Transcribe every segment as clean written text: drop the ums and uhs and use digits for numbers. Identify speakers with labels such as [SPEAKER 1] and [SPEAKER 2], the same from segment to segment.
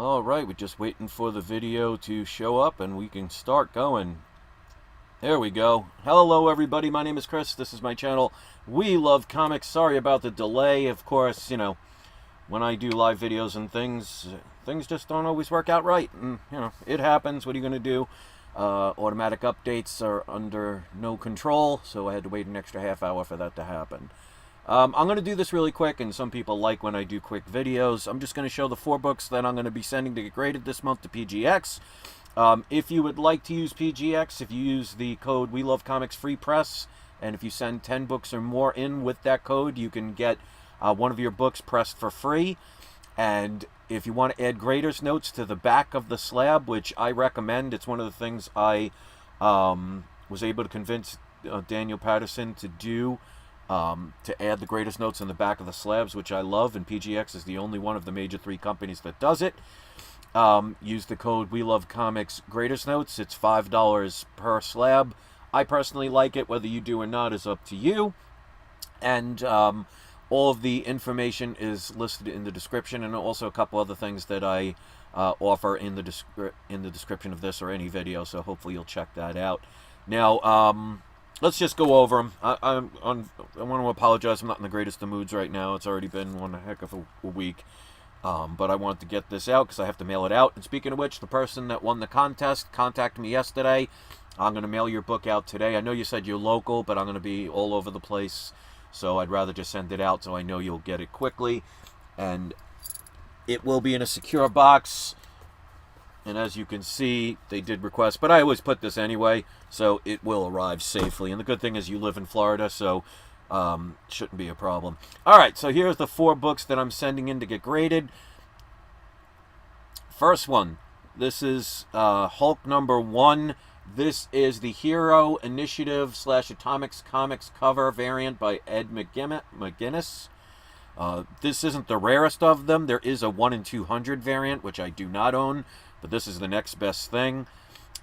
[SPEAKER 1] Alright, we're just waiting for the video to show up and we can start going. There we go. Hello everybody, my name is Chris. This is my channel. We love comics. Sorry about the delay. Of course, when I do live videos and things just don't always work out right. And, it happens. What are you going to do? Automatic updates are under no control, so I had to wait an extra half hour for that to happen. I'm going to do this really quick, and some people like when I do quick videos. I'm just going to show the 4 books that I'm going to be sending to get graded this month to PGX. If you would like to use PGX, if you use the code We Love Comics Free Press, and if you send 10 books or more in with that code, you can get one of your books pressed for free. And if you want to add grader's notes to the back of the slab, which I recommend, it's one of the things I was able to convince Daniel Patterson to do, to add the grader's notes in the back of the slabs, which I love, and PGX is the only one of the major 3 companies that does it. Use the code We Love Comics Grader's Notes. It's $5 per slab. I personally like it. Whether you do or not is up to you. And all of the information is listed in the description, and also a couple other things that I offer in the description of this or any video, so hopefully you'll check that out. Now, let's just go over them. I want to apologize. I'm not in the greatest of moods right now. It's already been one heck of a week. But I wanted to get this out because I have to mail it out. And speaking of which, the person that won the contest contacted me yesterday. I'm going to mail your book out today. I know you said you're local, but I'm going to be all over the place. So I'd rather just send it out so I know you'll get it quickly. And it will be in a secure box. And as you can see, they did request, but I always put this anyway, so it will arrive safely. And the good thing is you live in Florida, so shouldn't be a problem. Alright, so here's the 4 books that I'm sending in to get graded. First one, this is Hulk number 1. This is the Hero Initiative / Atomics Comics cover variant by Ed McGuinness. This isn't the rarest of them. There is a 1 in 200 variant, which I do not own, but this is the next best thing.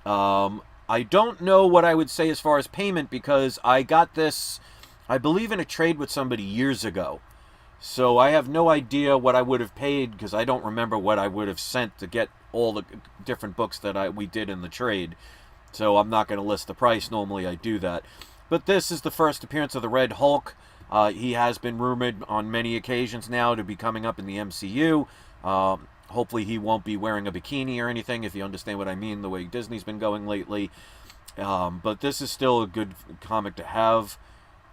[SPEAKER 1] I don't know what I would say as far as payment, because I got this, I believe, in a trade with somebody years ago. So I have no idea what I would have paid, because I don't remember what I would have sent to get all the different books that we did in the trade. So I'm not going to list the price. Normally I do that. But this is the first appearance of the Red Hulk. He has been rumored on many occasions now to be coming up in the MCU. Hopefully he won't be wearing a bikini or anything, if you understand what I mean, the way Disney's been going lately. But this is still a good comic to have,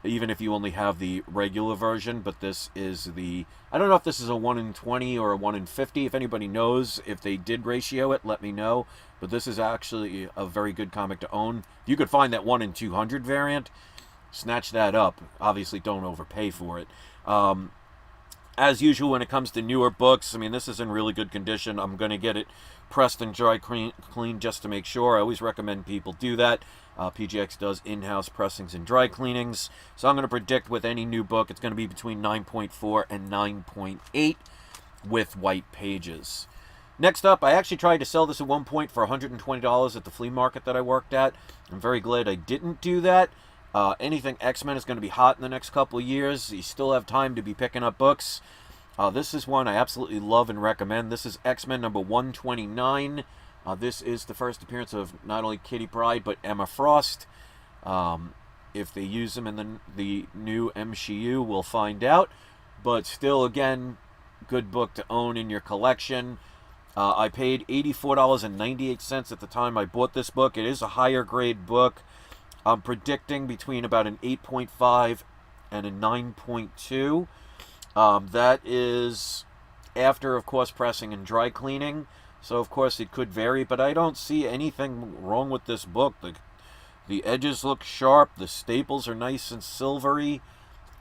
[SPEAKER 1] even if you only have the regular version. But this is the, I don't know if this is a 1 in 20 or a 1 in 50. If anybody knows, if they did ratio it, let me know. But this is actually a very good comic to own. You could find that 1 in 200 variant, snatch that up. Obviously don't overpay for it. As usual, when it comes to newer books, I mean, this is in really good condition. I'm going to get it pressed and dry clean just to make sure. I always recommend people do that. PGX does in-house pressings and dry cleanings. So I'm going to predict with any new book, it's going to be between 9.4 and 9.8 with white pages. Next up, I actually tried to sell this at one point for $120 at the flea market that I worked at. I'm very glad I didn't do that. Anything XMen is going to be hot in the next couple of years. You still have time to be picking up books. This is one I absolutely love and recommend. This is XMen number 129. This is the first appearance of not only Kitty Pryde, but Emma Frost. If they use them in the new MCU, we'll find out. But still, again, good book to own in your collection. I paid $84.98 at the time I bought this book. It is a higher grade book. I'm predicting between about an 8.5 and a 9.2. That is after, of course, pressing and dry cleaning. So, of course, it could vary, but I don't see anything wrong with this book. The edges look sharp. The staples are nice and silvery.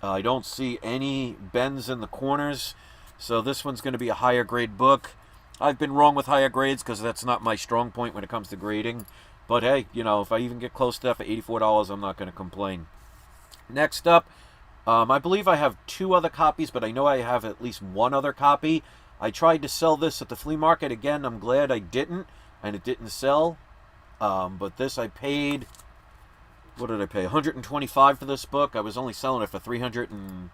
[SPEAKER 1] I don't see any bends in the corners. So this one's going to be a higher grade book. I've been wrong with higher grades because that's not my strong point when it comes to grading. But hey, if I even get close to that for $84, I'm not going to complain. Next up, I believe I have 2 other copies, but I know I have at least 1 other copy. I tried to sell this at the flea market. Again, I'm glad I didn't, and it didn't sell. But this I paid, what did I pay? $125 for this book. I was only selling it for $350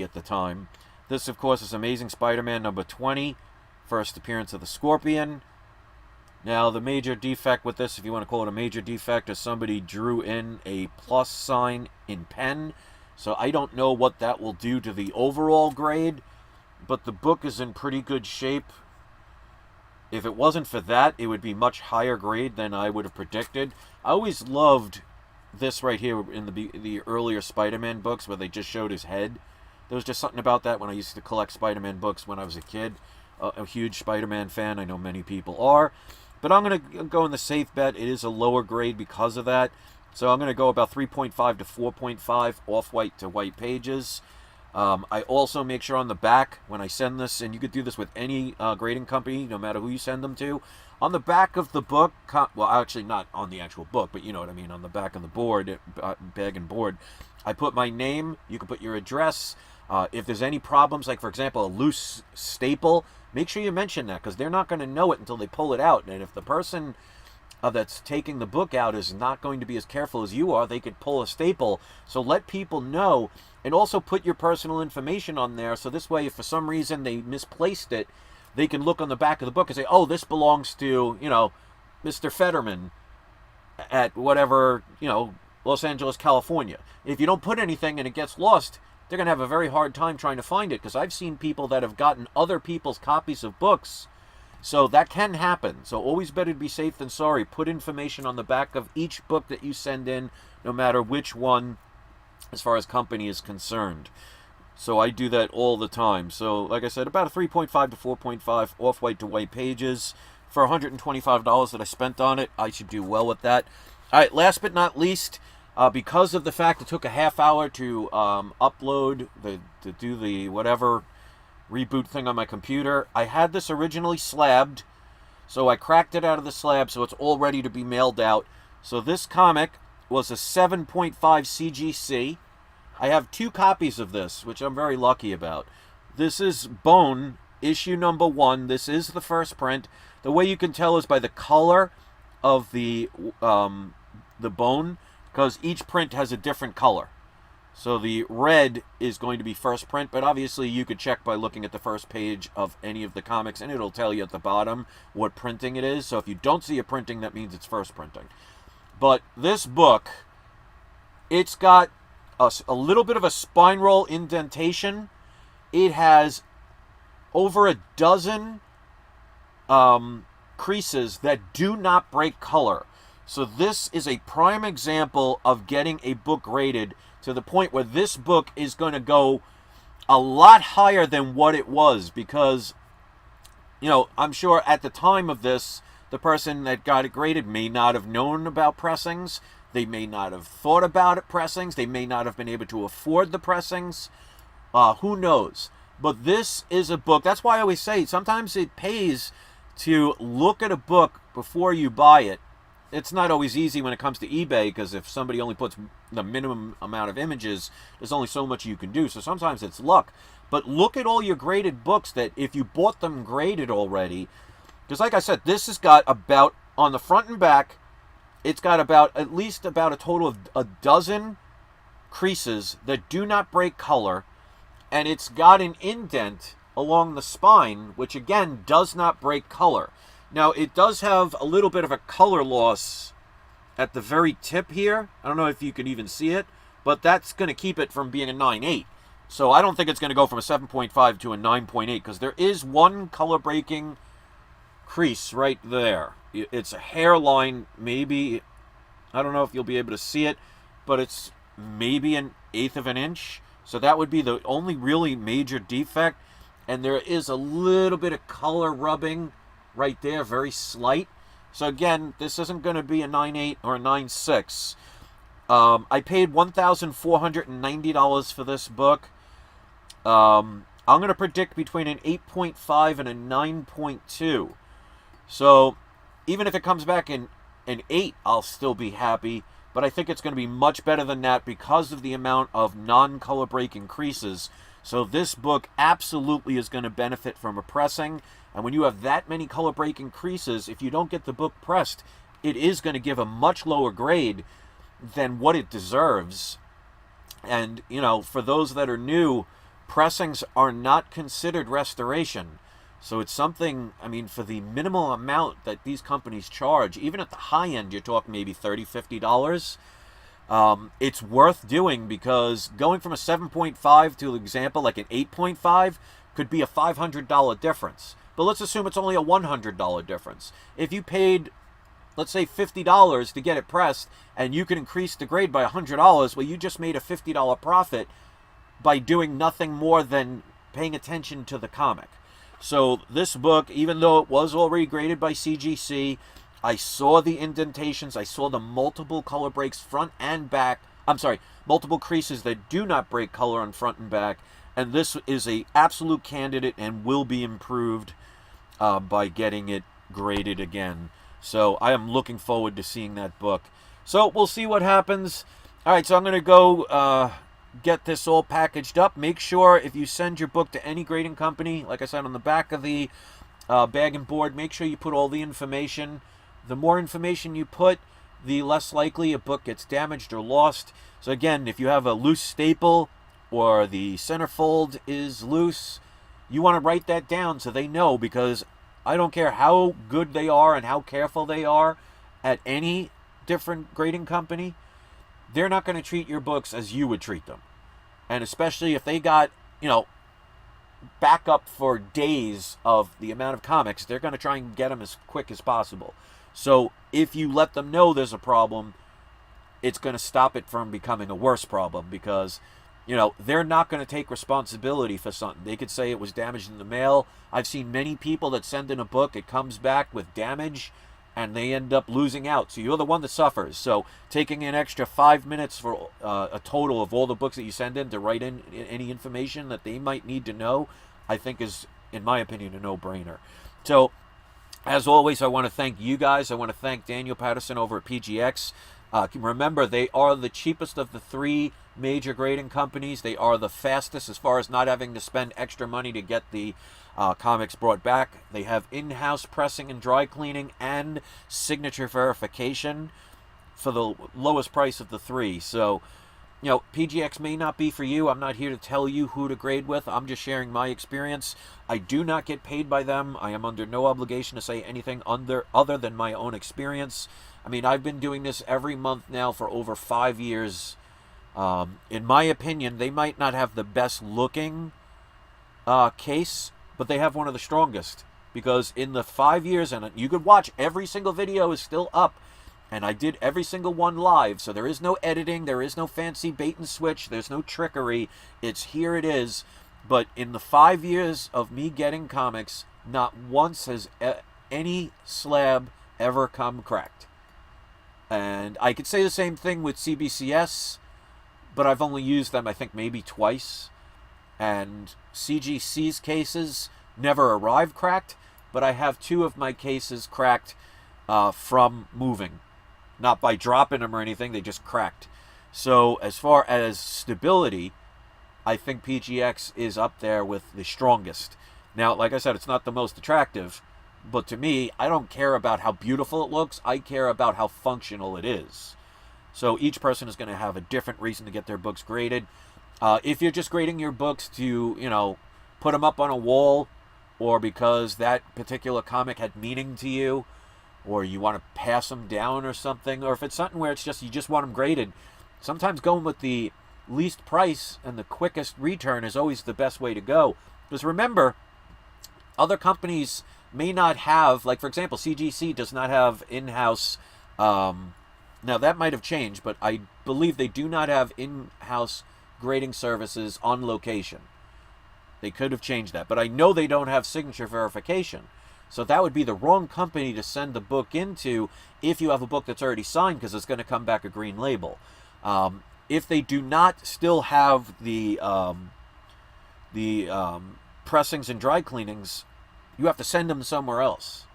[SPEAKER 1] at the time. This, of course, is Amazing Spider-Man number 20. First appearance of the Scorpion. Now, the major defect with this, if you want to call it a major defect, is somebody drew in a plus sign in pen. So I don't know what that will do to the overall grade, but the book is in pretty good shape. If it wasn't for that, it would be much higher grade than I would have predicted. I always loved this right here in the earlier Spider-Man books where they just showed his head. There was just something about that when I used to collect Spider-Man books when I was a kid. A huge Spider-Man fan. I know many people are. But I'm going to go in the safe bet. It is a lower grade because of that. So I'm going to go about 3.5 to 4.5 off-white to white pages. I also make sure on the back when I send this, and you could do this with any grading company, no matter who you send them to, on the back of the book, well, actually not on the actual book, but you know what I mean, on the back of the board, bag and board, I put my name. You can put your address. If there's any problems, like for example, a loose staple, make sure you mention that because they're not going to know it until they pull it out. And if the person that's taking the book out is not going to be as careful as you are, they could pull a staple. So let people know, and also put your personal information on there. So this way, if for some reason they misplaced it, they can look on the back of the book and say, oh, this belongs to, you know, Mr. Fetterman at whatever, you know, Los Angeles, California. If you don't put anything and it gets lost, they're going to have a very hard time trying to find it, because I've seen people that have gotten other people's copies of books. So that can happen. So always better to be safe than sorry. Put information on the back of each book that you send in, no matter which one, as far as company is concerned. So I do that all the time. So like I said, about a 3.5 to 4.5 off-white to white pages for $125 that I spent on it. I should do well with that. All right, last but not least, because of the fact it took a half hour to upload, to do the whatever reboot thing on my computer, I had this originally slabbed, so I cracked it out of the slab, so it's all ready to be mailed out. So this comic was a 7.5 CGC. I have 2 copies of this, which I'm very lucky about. This is Bone, issue number 1. This is the first print. The way you can tell is by the color of the bone, because each print has a different color. So the red is going to be first print, but obviously you could check by looking at the first page of any of the comics, and it'll tell you at the bottom what printing it is. So if you don't see a printing, that means it's first printing. But this book, it's got a little bit of a spine roll indentation. It has over a dozen creases that do not break color. So this is a prime example of getting a book graded to the point where this book is going to go a lot higher than what it was, because, you know, I'm sure at the time of this, the person that got it graded may not have known about pressings. They may not have thought about it pressings. They may not have been able to afford the pressings. Who knows? But this is a book. That's why I always say sometimes it pays to look at a book before you buy it. It's not always easy when it comes to eBay, because if somebody only puts the minimum amount of images, there's only so much you can do. So sometimes it's luck. But look at all your graded books that if you bought them graded already, because like I said, this has got about, on the front and back, it's got about at least about a total of a dozen creases that do not break color, and it's got an indent along the spine, which again does not break color. Now, it does have a little bit of a color loss at the very tip here. I don't know if you can even see it, but that's going to keep it from being a 9.8. So I don't think it's going to go from a 7.5 to a 9.8, because there is one color-breaking crease right there. It's a hairline, maybe, I don't know if you'll be able to see it, but it's maybe 1/8 of an inch. So that would be the only really major defect. And there is a little bit of color rubbing right there, very slight. So again, this isn't going to be a 9.8 or a 9.6. I paid $1,490 for this book. I'm going to predict between an 8.5 and a 9.2. So even if it comes back in an 8, I'll still be happy. But I think it's going to be much better than that because of the amount of non-color breaking creases. So this book absolutely is going to benefit from a pressing. And when you have that many color breaking creases, if you don't get the book pressed, it is going to give a much lower grade than what it deserves. And, you know, for those that are new, pressings are not considered restoration. So it's something, I mean, for the minimal amount that these companies charge, even at the high end, you're talking maybe $30, $50. It's worth doing, because going from a 7.5 to, an example, like an 8.5 could be a $500 difference. But let's assume it's only a $100 difference. If you paid, let's say, $50 to get it pressed, and you can increase the grade by $100, well, you just made a $50 profit by doing nothing more than paying attention to the comic. So this book, even though it was already graded by CGC, I saw the indentations, I saw the multiple color breaks front and back. I'm sorry, multiple creases that do not break color on front and back. And this is a absolute candidate and will be improved by getting it graded again. So I am looking forward to seeing that book. So we'll see what happens. All right, so I'm going to go get this all packaged up. Make sure if you send your book to any grading company, like I said, on the back of the bag and board, make sure you put all the information. The more information you put, the less likely a book gets damaged or lost. So again, if you have a loose staple or the centerfold is loose, you want to write that down so they know, because I don't care how good they are and how careful they are at any different grading company, they're not going to treat your books as you would treat them. And especially if they got, backup for days of the amount of comics, they're going to try and get them as quick as possible. So if you let them know there's a problem, it's going to stop it from becoming a worse problem, because, they're not going to take responsibility for something. They could say it was damaged in the mail. I've seen many people that send in a book, it comes back with damage, and they end up losing out. So you're the one that suffers. So taking an extra 5 minutes for a total of all the books that you send in to write in any information that they might need to know, I think is, in my opinion, a no-brainer. So as always, I want to thank you guys. I want to thank Daniel Patterson over at PGX. Remember, they are the cheapest of the three major grading companies. They are the fastest as far as not having to spend extra money to get the comics brought back. They have in-house pressing and dry cleaning and signature verification for the lowest price of the three. So, PGX may not be for you. I'm not here to tell you who to grade with. I'm just sharing my experience. I do not get paid by them. I am under no obligation to say anything other than my own experience. I mean, I've been doing this every month now for over 5 years. In my opinion, they might not have the best looking case, but they have one of the strongest, because in the 5 years, and you could watch, every single video is still up, and I did every single one live, so there is no editing, there is no fancy bait and switch, there's no trickery. It's here it is. But in the 5 years of me getting comics, not once has any slab ever come cracked. And I could say the same thing with CBCS, but I've only used them, I think, maybe twice. And CGC's cases never arrived cracked, but I have 2 of my cases cracked from moving. Not by dropping them or anything, they just cracked. So as far as stability, I think PGX is up there with the strongest. Now, like I said, it's not the most attractive, but to me, I don't care about how beautiful it looks. I care about how functional it is. So each person is going to have a different reason to get their books graded. If you're just grading your books to, put them up on a wall, or because that particular comic had meaning to you, or you want to pass them down or something, or if it's something where it's just you just want them graded, sometimes going with the least price and the quickest return is always the best way to go. Because remember, other companies may not have, like for example, CGC does not have in-house, now that might have changed, but I believe they do not have in-house grading services on location. They could have changed that, but I know they don't have signature verification. So that would be the wrong company to send the book into if you have a book that's already signed, because it's going to come back a green label. If they do not still have the pressings and dry cleanings, you have to send them somewhere else.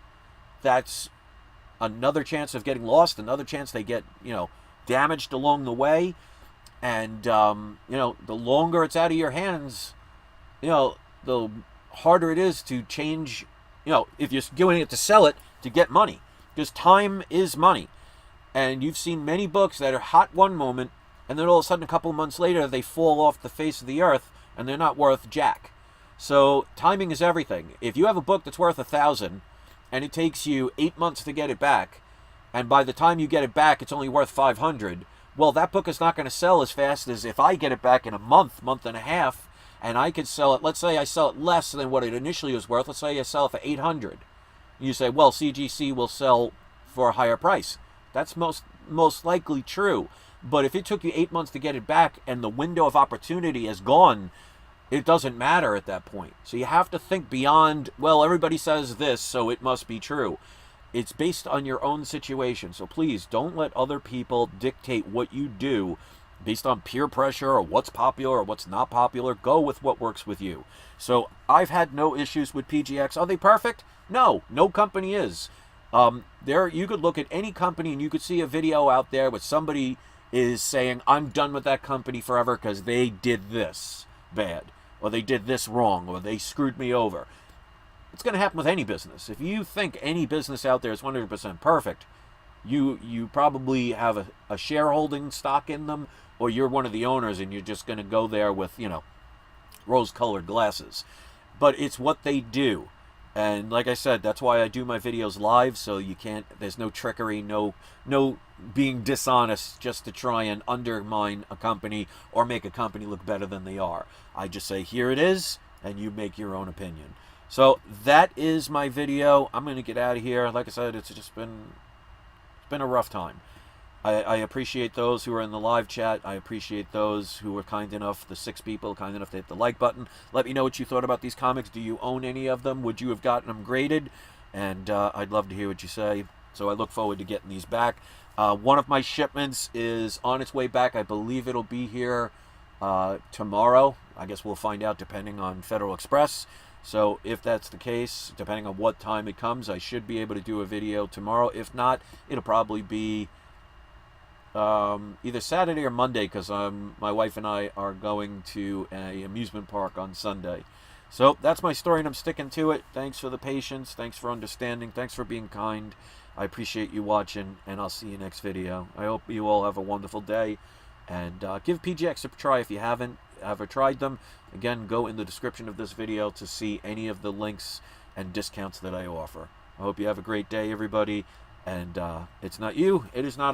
[SPEAKER 1] That's another chance of getting lost, another chance they get, damaged along the way. And, the longer it's out of your hands, the harder it is to change, if you're doing it to sell it, to get money. Because time is money. And you've seen many books that are hot one moment, and then all of a sudden, a couple of months later, they fall off the face of the earth, and they're not worth jack. So timing is everything. If you have a book that's worth $1,000 and it takes you 8 months to get it back, and by the time you get it back, it's only worth $500, well, that book is not going to sell as fast as if I get it back in a month, month and a half, and I could sell it. Let's say I sell it less than what it initially was worth. Let's say I sell it for $800. You say, well, CGC will sell for a higher price. That's most likely true. But if it took you 8 months to get it back and the window of opportunity is gone, it doesn't matter at that point. So you have to think beyond, well, everybody says this, so it must be true. It's based on your own situation. So please don't let other people dictate what you do based on peer pressure or what's popular or what's not popular. Go with what works with you. So I've had no issues with PGX. Are they perfect? No, no company is. You could look at any company and you could see a video out there where somebody is saying, I'm done with that company forever because they did this bad, or they did this wrong, or they screwed me over. It's going to happen with any business. If you think any business out there is 100% perfect, you probably have a shareholding stock in them, or you're one of the owners and you're just going to go there with, rose-colored glasses. But it's what they do. And like I said, that's why I do my videos live, so there's no trickery, no being dishonest just to try and undermine a company or make a company look better than they are. I just say, here it is, and you make your own opinion. So that is my video. I'm going to get out of here. Like I said, it's been a rough time. I appreciate those who are in the live chat. I appreciate those who were kind enough, the 6 people, kind enough to hit the like button. Let me know what you thought about these comics. Do you own any of them? Would you have gotten them graded? And I'd love to hear what you say. So I look forward to getting these back. One of my shipments is on its way back. I believe it'll be here tomorrow. I guess we'll find out depending on Federal Express. So if that's the case, depending on what time it comes, I should be able to do a video tomorrow. If not, it'll probably be either Saturday or Monday, because my wife and I are going to an amusement park on Sunday. So that's my story, and I'm sticking to it. Thanks for the patience. Thanks for understanding. Thanks for being kind. I appreciate you watching, and I'll see you next video. I hope you all have a wonderful day, and give PGX a try if you haven't ever tried them. Again, go in the description of this video to see any of the links and discounts that I offer. I hope you have a great day, everybody, and it's not you, it is not